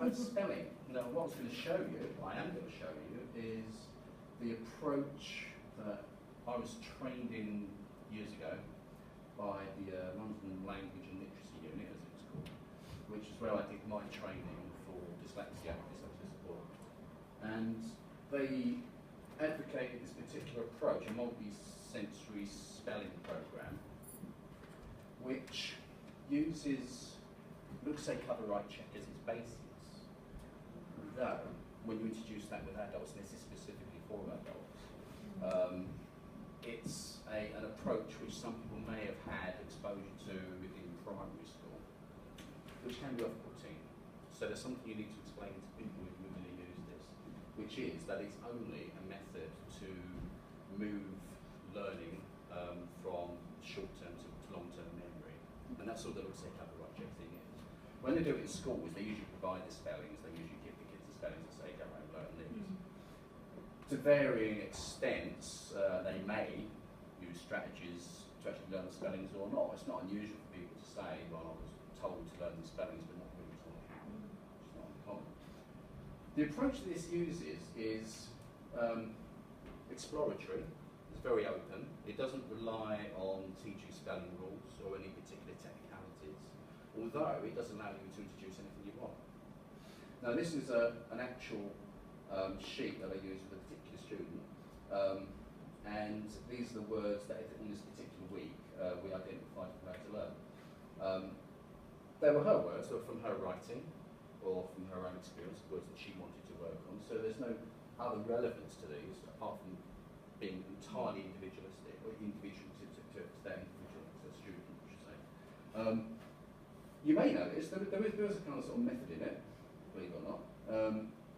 that's spelling. Now, what I was going to show you, I am going to show you, is the approach that I was trained in years ago by the London Language and Literacy Unit, as it's called, which is where I did my training for dyslexia support. And they advocated this particular approach, a multi-sensory spelling program, which uses, looks say cover right check as its basis, though when you introduce that with adults, and this is specifically for adults, it's an approach which some people may have had exposure to within primary school, which can be off-putting. So there's something you need to explain to people who are going to use this, which is that it's only a method to move learning from short-term to long-term memory. And that's all the looks like cover right check thing is. When they do it in schools, they usually provide the spellings, they usually give the kids the spellings and say, go home, learn these. To varying extents, they may use strategies to actually learn the spellings or not. It's not unusual for people to say, well, I was told to learn the spellings, but not really told how, which is not uncommon. The approach that this uses is exploratory. It's very open. It doesn't rely on teaching spelling rules or any particular technicalities, although it does allow you to introduce anything you want. Now, this is an actual sheet that I use with a particular student, and these are the words that in this particular week we identified for her to learn. They were her words, they were from her writing or from her own experience, words that she wanted to work on, so there's no other relevance to these apart from being entirely individualistic, or individual to that individual as a student, I should say. You may notice there is a kind of sort of method in it, believe it or not.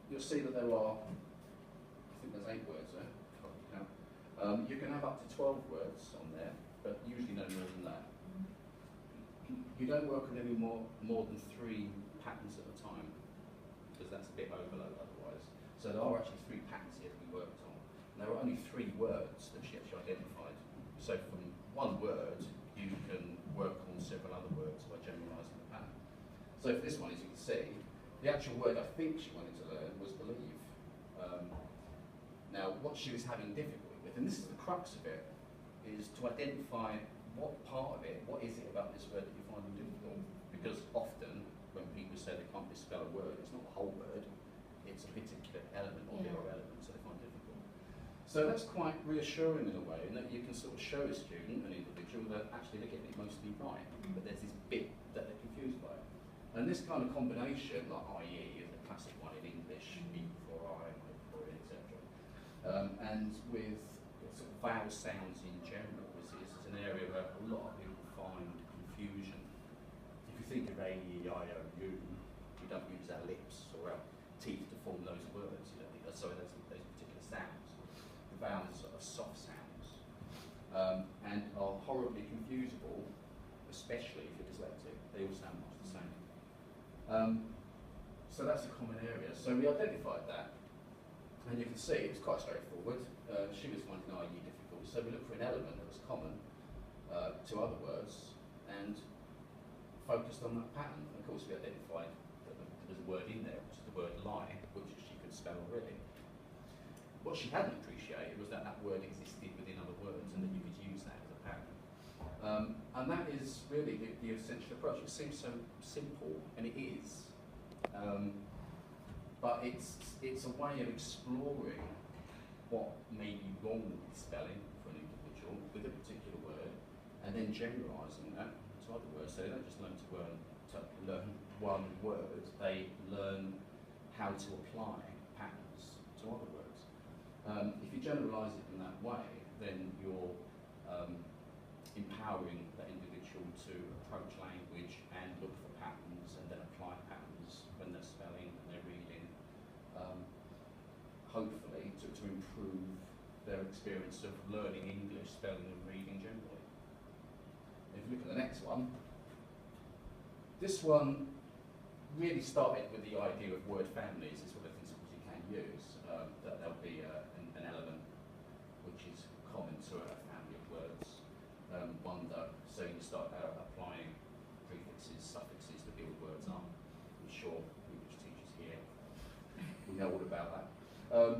You'll see that there are, I think there's 8 words there, if I can count. You can have up to 12 words on there, but usually no more than that. You don't work on any more than 3 patterns at a time, because that's a bit overload otherwise. So there are actually 3 patterns here that we worked on. And there are only 3 words that she actually identified. So from one word, you can work on several other words by generalising the pattern. So for this one, as you can see, the actual word I think she wanted to learn was believe. Now, what she was having difficulty with, and this is the crux of it, is to identify what part of it, what is it about this word that you find difficult? Because often, when people say they can't misspell a word, it's not the whole word, it's a particular element or their elements that they find difficult. So that's quite reassuring in a way, in that you can sort of show a student, an individual, that actually they're getting it mostly right, but there's this bit that they're confused by. And this kind of combination, like IE, is the classic one in English, E before I, before it, etc. And with sort of vowel sounds in general, is an area where a lot of people find confusion. If you think of A, E, I, O, U, we don't use our lips or our teeth to form those words, you know, sorry, those particular sounds. The vowels are sort of soft sounds, and are horribly confusable, especially if you're dyslexic. They all sound much the same. So that's a common area. So we identified that, and you can see it was quite straightforward. She was finding IE difficult, so we looked for an element that was common to other words and focused on that pattern. And of course, we identified that there was a word in there, which is the word lie, which she could spell already. What she hadn't appreciated was that that word existed within other words and that you could use that as a pattern. And that is really the essential approach. It seems so simple, and it is. But it's a way of exploring what may be wrong with spelling for an individual with a particular word, and then generalising that to other words. So they don't just learn to learn one word, they learn how to apply patterns to other words. If you generalise it in that way, then you're empowering that individual to approach language and look for patterns and then apply patterns when they're spelling and they're reading, hopefully to improve their experience of learning English, spelling and reading generally. If you look at the next one, this one really started with the idea of word families. It's one of the principles you can use, that there'll be an element which is common to a family of words. So you start applying prefixes, suffixes to build words up. I'm sure English teachers here you know all about that.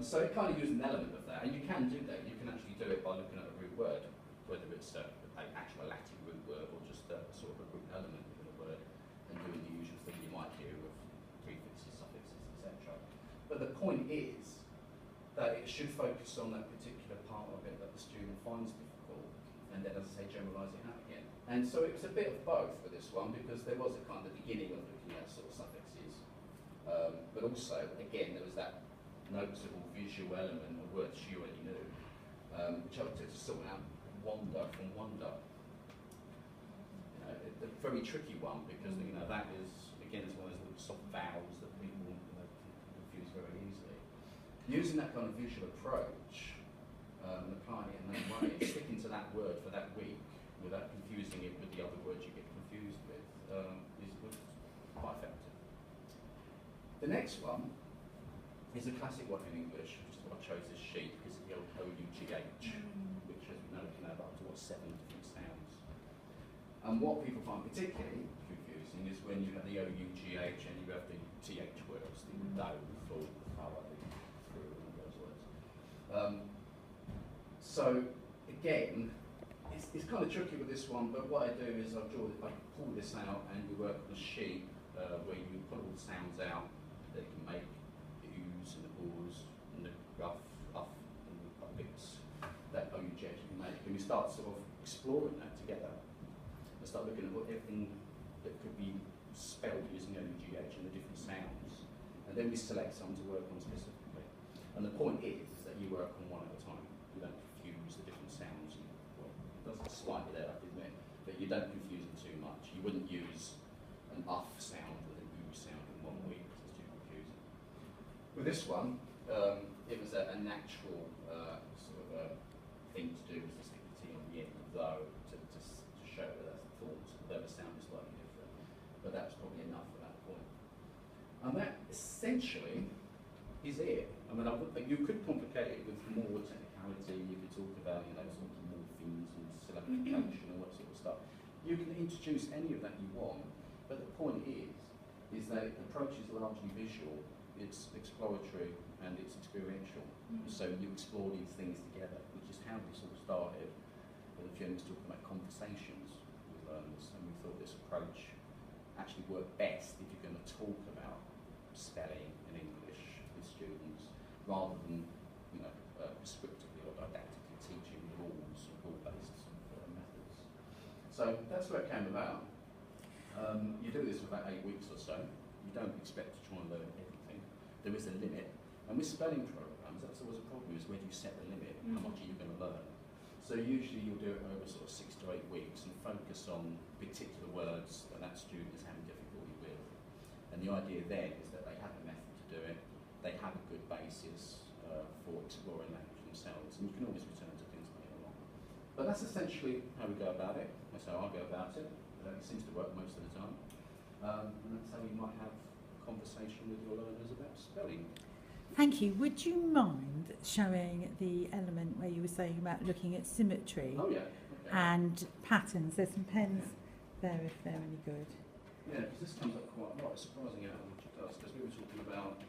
So it kind of uses an element of that, and you can do that. You can actually do it by looking at a root word, whether it's an actual Latin root word or just a sort of a root element within a word, and doing the usual thing you might do with prefixes, suffixes, etc. But the point is that it should focus on that particular part of it that the student finds difficult, and then, as I say, generalise it out again. And so it was a bit of both for this one, because there was a kind of beginning of looking at sort of suffixes, but also, again, there was that noticeable visual element of words you already knew, which helped to sort out wonder from wonder. You know, a very tricky one, because you know that is, again, is one of those little soft vowels that people confuse very easily. Using that kind of visual approach and applying it in that way, sticking to that word for that week without confusing it with the other words you get confused with, was quite effective. The next one is a classic one in English, which is what I chose this sheet because of the old O-U-G-H, which, as we know, can have up to 7 different sounds. And what people find particularly confusing is when you have the O-U-G-H and you have the TH words, the though, full, thorough, through, and all those words. So, again, it's kind of tricky with this one, but what I do is I pull this out and we work on a sheet where you put all the sounds out that you can make, the oohs and the ahs and the rough, uff, and the bits that O-U-G-H can make. And we start sort of exploring that together. We start looking at everything that could be spelled using O-U-G-H and the different sounds. And then we select some to work on specifically. And the point is that you work on one at a time. You don't confuse the different sounds. Well, it does slightly there, I admit, but you don't confuse them too much. You wouldn't use an uff sound with an oo sound in one week because it's too confusing. With this one, it was a natural sort of thing to do, was to stick the T on the end of though to show that that's the thought, although the sound is slightly different. But that was probably enough at that point. And that essentially is it. I mean, you could complicate it with more technicality. You could talk about, you know, sort of morphemes and syllabification and all that sort of stuff. You can introduce any of that you want, but the point is that the approach is largely visual, it's exploratory, and it's experiential. So you explore these things together, which is how this all started. The Germans talking about conversations with learners, and we thought this approach actually worked best if you're going to talk about spelling in English with students, rather than, you know, prescriptively or didactically teaching rules and rule-based methods. So that's where it came about. You do this for about 8 weeks or so. You don't expect to try and learn everything. There is a limit. And with spelling programs, that's always a problem, is where do you set the limit? How much are you going to learn? So usually you'll do it over sort of 6 to 8 weeks and focus on particular words that student is having difficulty with. And the idea then is that they have a method to do it. They have a good basis for exploring language themselves. And you can always return to things later on. But that's essentially how we go about it. That's how I go about it. It seems to work most of the time. And that's how you might have a conversation with your learners about spelling. Thank you. Would you mind showing the element where you were saying about looking at symmetry and patterns? There's some pens there if they're any good. Yeah, because this comes up quite a lot. It's surprising how much it does, because we were talking about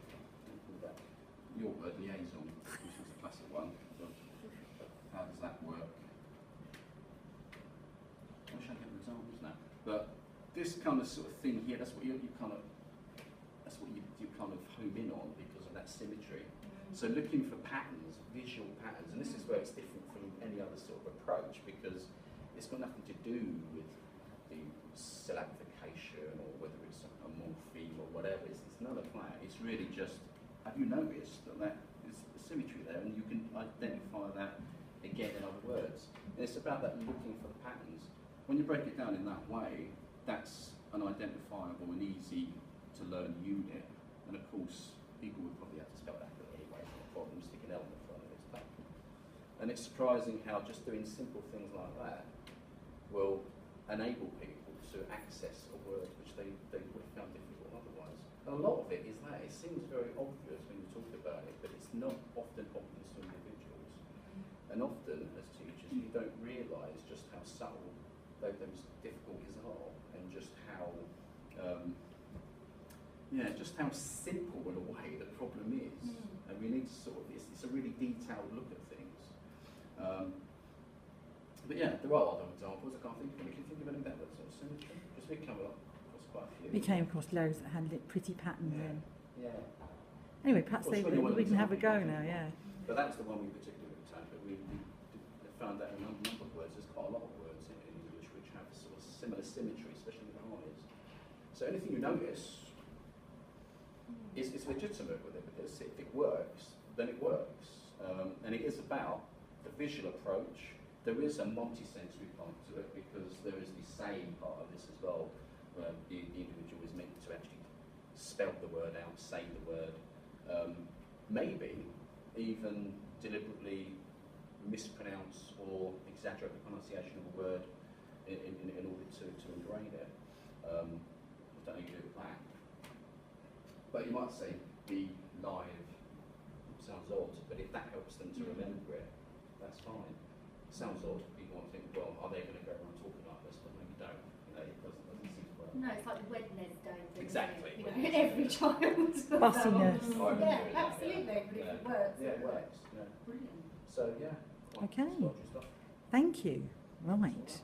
your word, liaison, which was a classic one. How does that work? I wish I had examples now. But this kind of sort of thing here, that's what you kind of home in on because of that symmetry. So looking for patterns, visual patterns, and this is where it's different from any other sort of approach, because it's got nothing to do with the syllabification or whether it's a morpheme or whatever. It's none of that. It's really just, have you noticed that there's a symmetry there, and you can identify that again in other words. And it's about that looking for the patterns. When you break it down in that way, that's an identifiable and easy to learn unit. And of course, people would probably have to spell that anyway, it's not a problem, stick an element in front of it, it's back. And it's surprising how just doing simple things like that will enable people to access a word which they would have found difficult otherwise. And a lot of it is that. It seems very obvious when you talk about it, but it's not often obvious to individuals. And often, as teachers, you don't realise just how subtle those difficulties are, and just how Yeah, just how simple in a way the problem is. And we need to sort of, it's a really detailed look at things. But yeah, there are other examples. I can't think of any. Can you think of any that sort of symmetry? Because we come across quite a few. We came across loads that had pretty patterns in. Yeah. Anyway, perhaps we can have a go now, yeah. But that's the one we particularly looked at. But we found that in a number of words, there's quite a lot of words in English which have sort of similar symmetry, especially with eyes. So anything you notice is legitimate with it, because if it works, then it works. And it is about the visual approach. There is a multi-sensory part to it, because there is the saying part of this as well, where the individual is meant to actually spell the word out, say the word, maybe even deliberately mispronounce or exaggerate the pronunciation of a word in order to engrave it. I don't know you do with that. But you might say be live sounds odd, but if that helps them to remember it, that's fine. It sounds odd. People might think, well, are they going to go around talking like this? But maybe don't. You know, it doesn't seem to work. No, it's like the Wednesday thing. Exactly. You know, every child. Fussiness. Yeah, absolutely. But if it works, yeah, it works. Yeah. Brilliant. So yeah. Okay. Stuff. Thank you. Right.